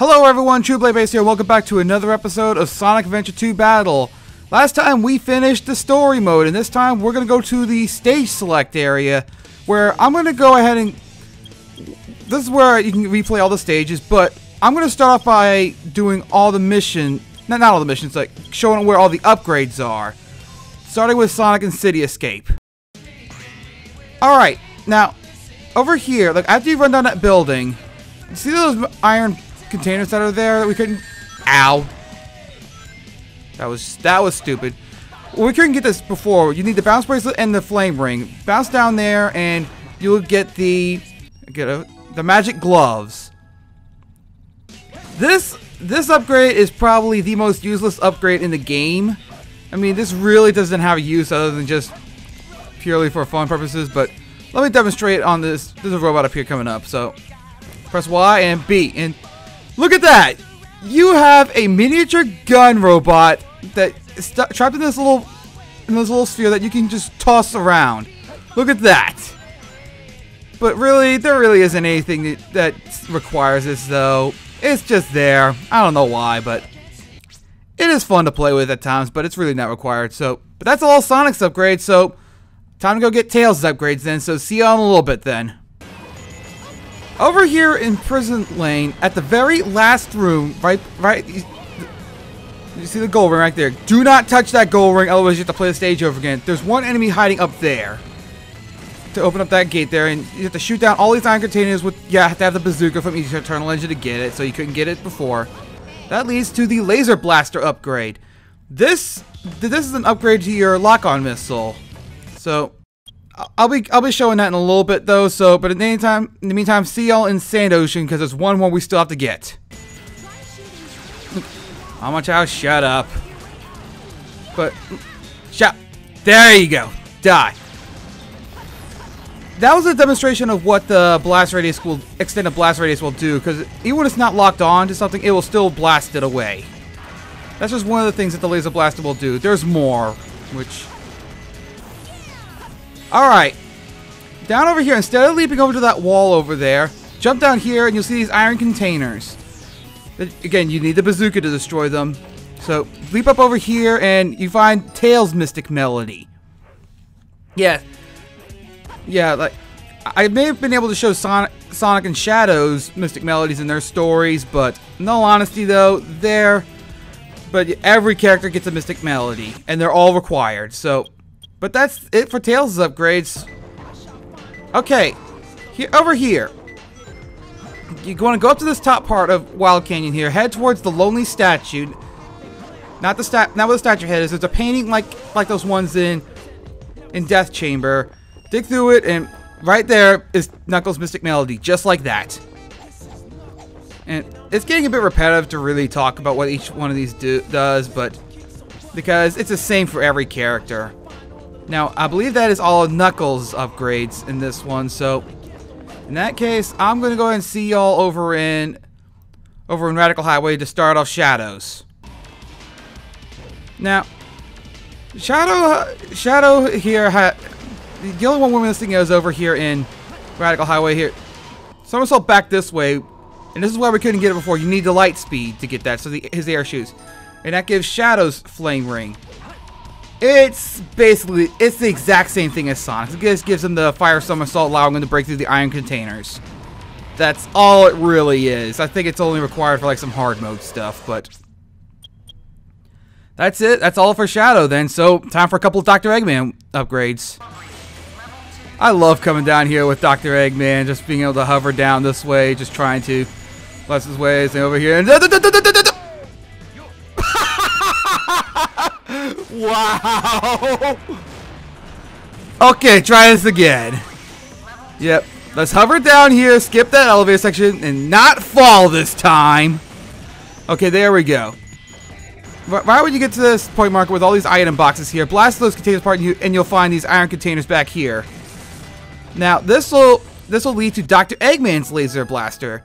Hello everyone, True Blade Base here. Welcome back to another episode of Sonic Adventure 2 Battle. Last time we finished the story mode, and this time we're going to go to the stage select area, where I'm going to go ahead and... This is where you can replay all the stages, but I'm going to start off by doing all the missions... Not all the missions, like showing where all the upgrades are. Starting with Sonic and City Escape. Alright, now, over here, like after you run down that building, see those iron containers that are there that we couldn't... Ow. That was stupid. Well, we couldn't get this before. You need the bounce bracelet and the flame ring. Bounce down there and you'll get the magic gloves. This upgrade is probably the most useless upgrade in the game. I mean, this really doesn't have a use other than just purely for fun purposes, but let me demonstrate on this. There's a robot up here coming up, so press Y and B, and look at that! You have a miniature gun robot that is trapped in this little sphere that you can just toss around. Look at that! But really, there really isn't anything that requires this, though. It's just there. I don't know why, but it is fun to play with at times, but it's really not required. So, but that's all Sonic's upgrades, so time to go get Tails' upgrades then, so see you all in a little bit then. Over here in Prison Lane, at the very last room, right, you see the gold ring right there. Do not touch that gold ring, otherwise you have to play the stage over again. There's one enemy hiding up there to open up that gate there, and you have to shoot down all these iron containers with, you have to have the bazooka from each Eternal Engine to get it, so you couldn't get it before. That leads to the Laser Blaster upgrade. This is an upgrade to your lock-on missile. So I'll be showing that in a little bit though. So, but in the meantime, see y'all in Sand Ocean because there's one more we still have to get. How much? I'll shut up. But there you go. Die. That was a demonstration of what the extended blast radius will do, because even when it's not locked on to something, it will still blast it away. That's just one of the things that the laser blaster will do. There's more, which... Alright. Down over here, instead of leaping over to that wall over there, jump down here and you'll see these iron containers. Again, you need the bazooka to destroy them. So, leap up over here and you find Tails' Mystic Melody. Yeah, like, I may have been able to show Sonic and Shadow's Mystic Melodies in their stories, but in all honesty though, but every character gets a Mystic Melody, and they're all required, so, but that's it for Tails' upgrades. Okay, over here, you're going to go up to this top part of Wild Canyon here, head towards the Lonely Statue, not where the statue head is. There's a painting like those ones in Death Chamber. Dig through it, and right there is Knuckles' Mystic Melody, just like that. And it's getting a bit repetitive to really talk about what each one of these does, but because it's the same for every character. Now, I believe that is all of Knuckles' upgrades in this one, so in that case, I'm going to go ahead and see y'all over in Radical Highway to start off Shadows. Now, Shadow here the only one we're missing is over here in Radical Highway here. Somersault back this way, and this is why we couldn't get it before. You need the light speed to get that, so his air shoes. And that gives Shadow's flame ring. It's the exact same thing as Sonic. It just gives him the fire somersault, allowing him to break through the iron containers. That's all it really is. I think it's only required for like some hard mode stuff, but that's it. That's all for Shadow then. So time for a couple of Dr. Eggman upgrades. I love coming down here with Dr. Eggman, just being able to hover down this way, just trying to bless his ways, and over here, and wow! Okay, try this again. Yep, let's hover down here, skip that elevator section, and not fall this time. Okay, there we go. Right when you get to this point marker with all these item boxes here, blast those containers apart, and you'll find these iron containers back here. Now, this will lead to Dr. Eggman's Laser Blaster.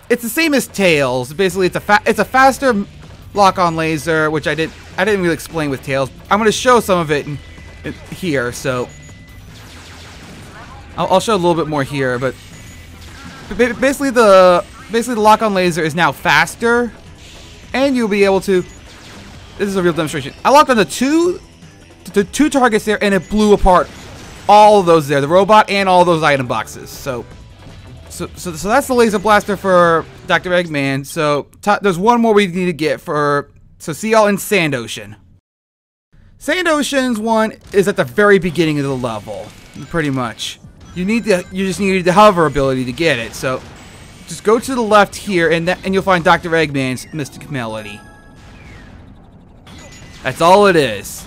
It's the same as Tails. Basically, it's a faster lock-on laser, which I didn't really explain with Tails. I'm going to show some of it here, so I'll show a little bit more here. But basically, the basically the lock-on laser is now faster, and you'll be able to. This is a real demonstration. I locked on the two targets there, and it blew apart all of those there, the robot and all those item boxes. So that's the laser blaster for Dr. Eggman. So there's one more we need to get for. So see y'all in Sand Ocean. Sand Ocean's one is at the very beginning of the level, pretty much. You just need the hover ability to get it. So just go to the left here, and you'll find Dr. Eggman's Mystic Melody. That's all it is.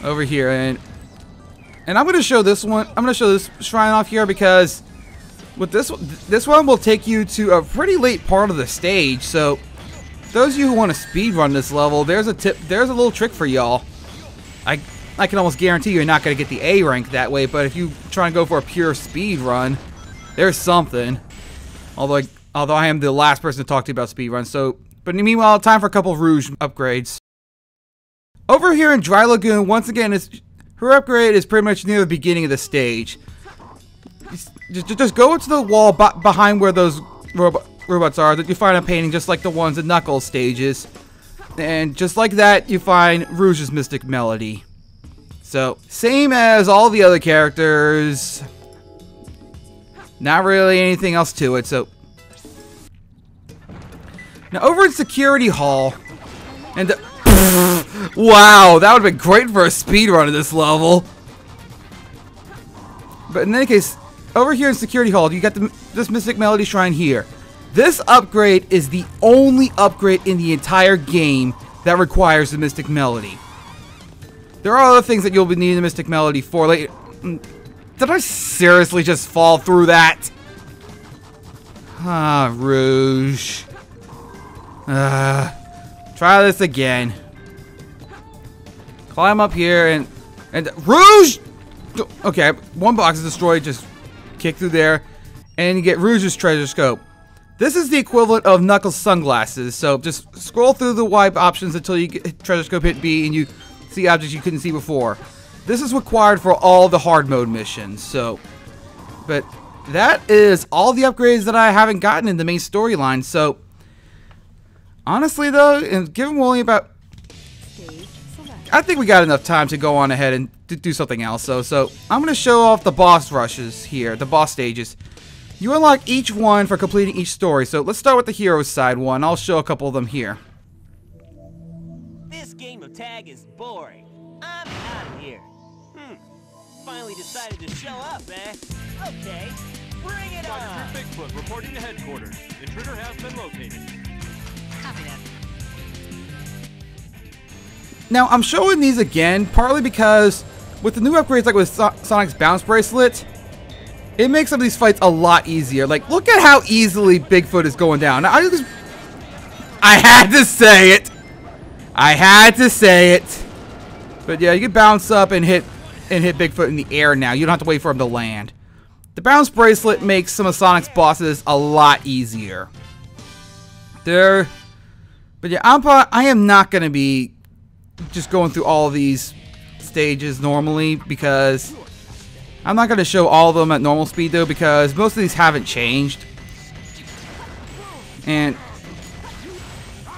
Over here, and I'm going to show this one. I'm going to show this shrine off here because with this one will take you to a pretty late part of the stage. So those of you who want to speed run this level, there's a little trick for y'all. I can almost guarantee you're not going to get the A rank that way, but if you try and go for a pure speed run, there's something. Although I am the last person to talk to you about speed runs. So, but meanwhile, time for a couple of Rouge upgrades. Over here in Dry Lagoon, once again, her upgrade is pretty much near the beginning of the stage. Just go to the wall behind where those robots are. That you find a painting just like the ones in Knuckles stages. And just like that, you find Rouge's Mystic Melody. So, same as all the other characters. Not really anything else to it, so. Now, over in Security Hall, and wow, that would have been great for a speedrun of this level. But in any case, over here in Security Hall, you got this Mystic Melody Shrine here. This upgrade is the only upgrade in the entire game that requires the Mystic Melody. There are other things that you'll be needing the Mystic Melody for later. Did I seriously just fall through that? Ah, Rouge. Try this again. Climb up here and Rouge! Okay, one box is destroyed. Just kick through there. And you get Rouge's Treasure Scope. This is the equivalent of Knuckles' sunglasses. So just scroll through the wipe options until you get Treasure Scope hit B and you see objects you couldn't see before. This is required for all the hard mode missions. So, but that is all the upgrades that I haven't gotten in the main storyline. So, honestly though, and given we're only about, I think we got enough time to go on ahead and do something else. So I'm going to show off the boss rushes here, the boss stages. You unlock each one for completing each story. So let's start with the hero's side one. I'll show a couple of them here. This game of tag is boring. I'm out of here. Finally decided to show up, eh? Okay, bring it on! Dr. Bigfoot reporting to headquarters. Intruder has been located. Copy that. Now, I'm showing these again, partly because with the new upgrades like with Sonic's Bounce Bracelet, it makes some of these fights a lot easier. Like, look at how easily Bigfoot is going down. Now, I had to say it! I had to say it! But yeah, you can bounce up and hit Bigfoot in the air now. You don't have to wait for him to land. The Bounce Bracelet makes some of Sonic's bosses a lot easier. But yeah, I am not going to be just going through all of these stages normally because I'm not going to show all of them at normal speed though because most of these haven't changed. And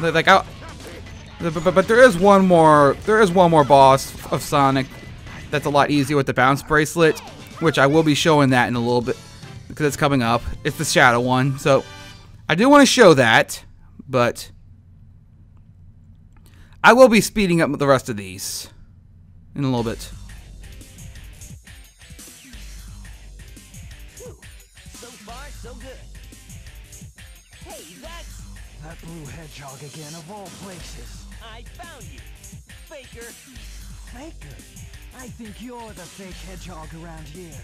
like but there is one more boss of Sonic that's a lot easier with the Bounce Bracelet, which I will be showing that in a little bit because it's coming up. It's the Shadow one. So I do want to show that, but I will be speeding up the rest of these in a little bit. So far, so good. Hey, that's... That blue hedgehog again, of all places. I found you, Faker. Faker? I think you're the fake hedgehog around here.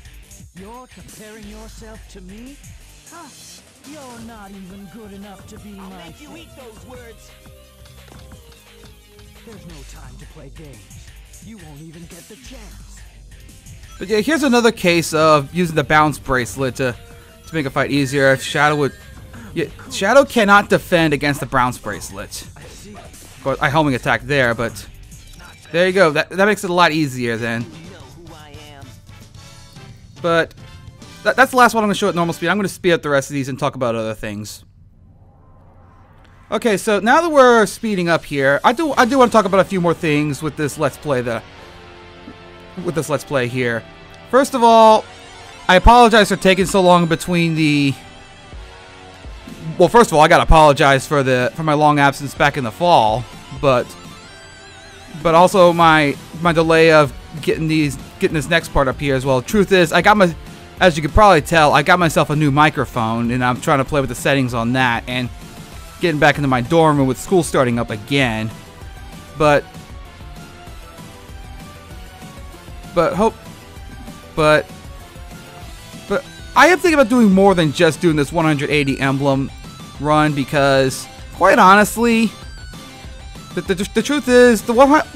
You're comparing yourself to me? Huh? You're not even good enough to be I'll my make you fake. eat those words. There's no time to play games. You won't even get the chance. But yeah, here's another case of using the Bounce Bracelet to make a fight easier. If Shadow would... Yeah, Shadow cannot defend against the Bounce Bracelet. I see. Of course, I homing attack there, but... There you go. That makes it a lot easier then. You know who I am. But... That's the last one I'm going to show at normal speed. I'm going to speed up the rest of these and talk about other things. Okay, so now that we're speeding up here, I do want to talk about a few more things with this Let's Play here. First of all, I apologize for taking so long between the. Well, first of all, I gotta apologize for my long absence back in the fall, but also my delay of getting this next part up here as well. Truth is, as you could probably tell, I got myself a new microphone, and I'm trying to play with the settings on that and getting back into my dorm room with school starting up again. But I am thinking about doing more than just doing this 180 emblem run, because quite honestly, the truth is,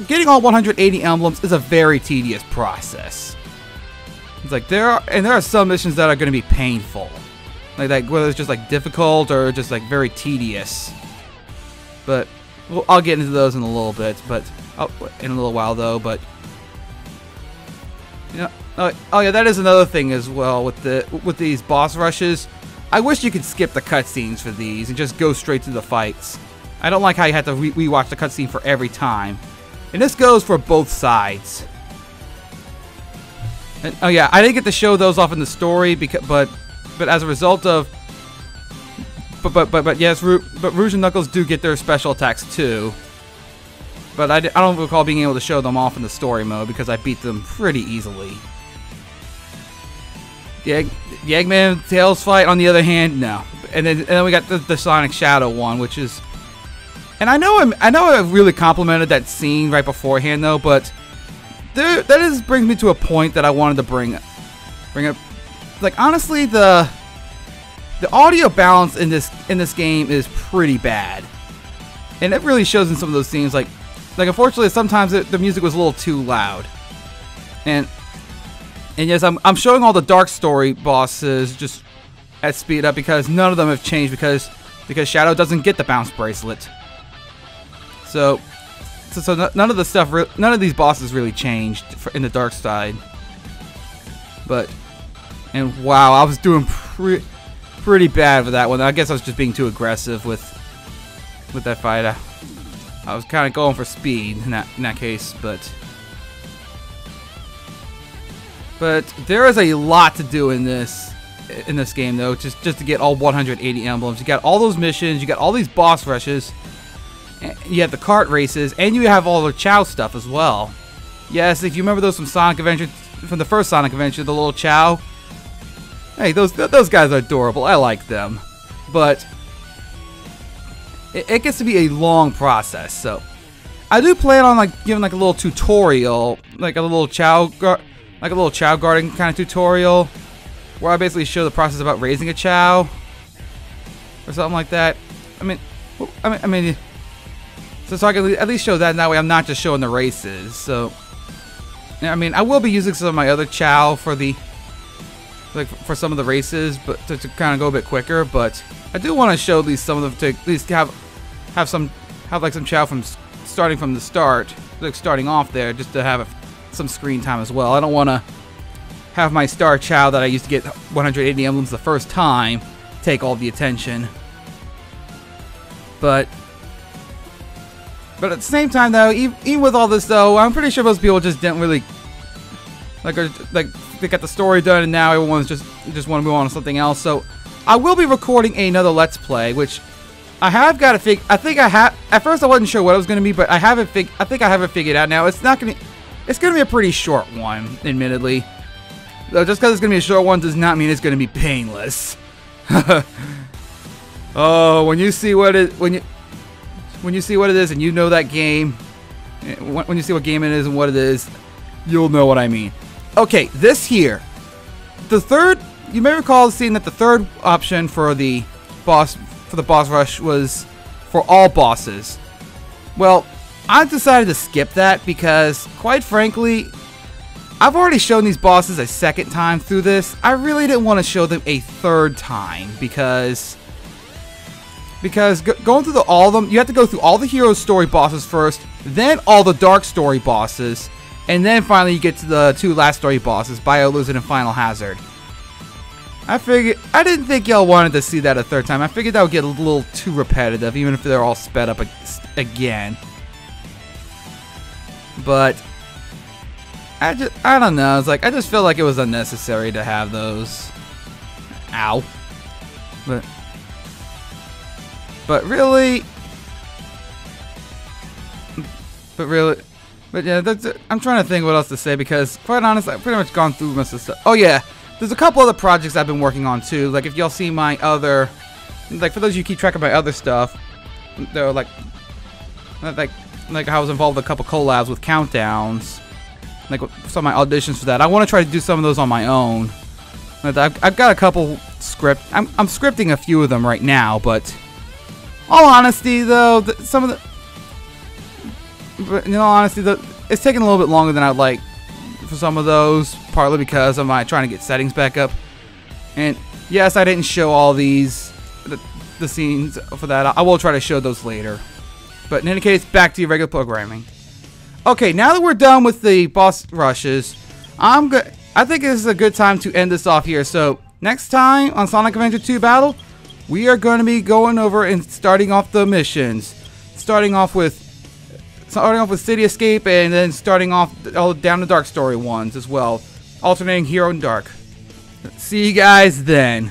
getting all 180 emblems is a very tedious process. It's like there are some missions that are going to be painful, like whether it's just like difficult or just like very tedious. But I'll get into those in a little bit, in a little while though. But you know, oh yeah, that is another thing as well with these boss rushes. I wish you could skip the cutscenes for these and just go straight to the fights. I don't like how you have to rewatch the cutscene for every time, and this goes for both sides. And, oh yeah, I didn't get to show those off in the story but as a result of yes, Rouge and Knuckles do get their special attacks too. But I don't recall being able to show them off in the story mode because I beat them pretty easily. The Eggman Tails fight, on the other hand, no. And then we got the Sonic Shadow one, which is, and I know I really complimented that scene right beforehand though, but that brings me to a point that I wanted to bring up. Like honestly, the audio balance in this game is pretty bad, and it really shows in some of those scenes. Like unfortunately, sometimes the music was a little too loud, and yes, I'm showing all the Dark Story bosses just at speed up because none of them have changed because Shadow doesn't get the bounce bracelet. So none of these bosses really changed in the dark side. And wow, I was doing pretty bad with that one. I guess I was just being too aggressive with that fight. I was kind of going for speed in that case, but there is a lot to do in this game though, just to get all 180 emblems. You got all those missions, you got all these boss rushes. You have the kart races, and you have all the Chow stuff as well. Yes, if you remember those from Sonic Adventure, from the first Sonic Adventure, the little Chow. Hey, those guys are adorable. I like them, but it gets to be a long process. So I do plan on giving a little tutorial, like a little Chow garden kind of tutorial, where I basically show the process about raising a Chow or something like that. I mean. So I can at least show that, and that way I'm not just showing the races. So, I mean, I will be using some of my other Chow for for some of the races, but to kind of go a bit quicker. But I do want to show at least some of them, to at least have some Chow from starting from the start, starting off there, just to have some screen time as well. I don't want to have my star Chow that I used to get 180 emblems the first time take all the attention. But at the same time, though, even with all this, though, I'm pretty sure most people just didn't really they got the story done, and now everyone's just want to move on to something else. So I will be recording another Let's Play, which I have got to I think I have. At first, I wasn't sure what it was going to be, but I think I have it figured out now. It's going to be a pretty short one, admittedly. Though just because it's going to be a short one does not mean it's going to be painless. Oh, when you see what it is and you know that game, when you see what game it is and what it is, you'll know what I mean. Okay, this here, you may recall seeing that the third option for the boss rush was for all bosses. Well, I decided to skip that because, quite frankly, I've already shown these bosses a second time through this. I really didn't want to show them a third time because going through all of them, you have to go through all the hero story bosses first, then all the dark story bosses, and then finally you get to the two last story bosses, Bio Lizard and Final Hazard. I didn't think y'all wanted to see that a third time. I figured that would get a little too repetitive, even if they're all sped up again. But I don't know. It's like I just feel like it was unnecessary to have those. Ow. But really. But yeah, I'm trying to think what else to say because, quite honestly, I've pretty much gone through most of the stuff. Oh yeah, there's a couple other projects I've been working on too. Like if y'all see my other, like for those of you who keep track of my other stuff, they're like I was involved with a couple collabs with countdowns, like some of my auditions for that. I want to try to do some of those on my own. I've got a couple script. I'm scripting a few of them right now, but all honesty though, some of the. But in all honesty, it's taking a little bit longer than I'd like for some of those, partly because of my trying to get settings back up. And yes, I didn't show all the scenes for that. I will try to show those later. But in any case, back to your regular programming. Okay, now that we're done with the boss rushes, I think this is a good time to end this off here. So next time on Sonic Adventure 2 Battle, we are going to be going over and starting off the missions. Starting off with City Escape, and then starting off all down the Dark Story ones as well, alternating Hero and Dark. See you guys then.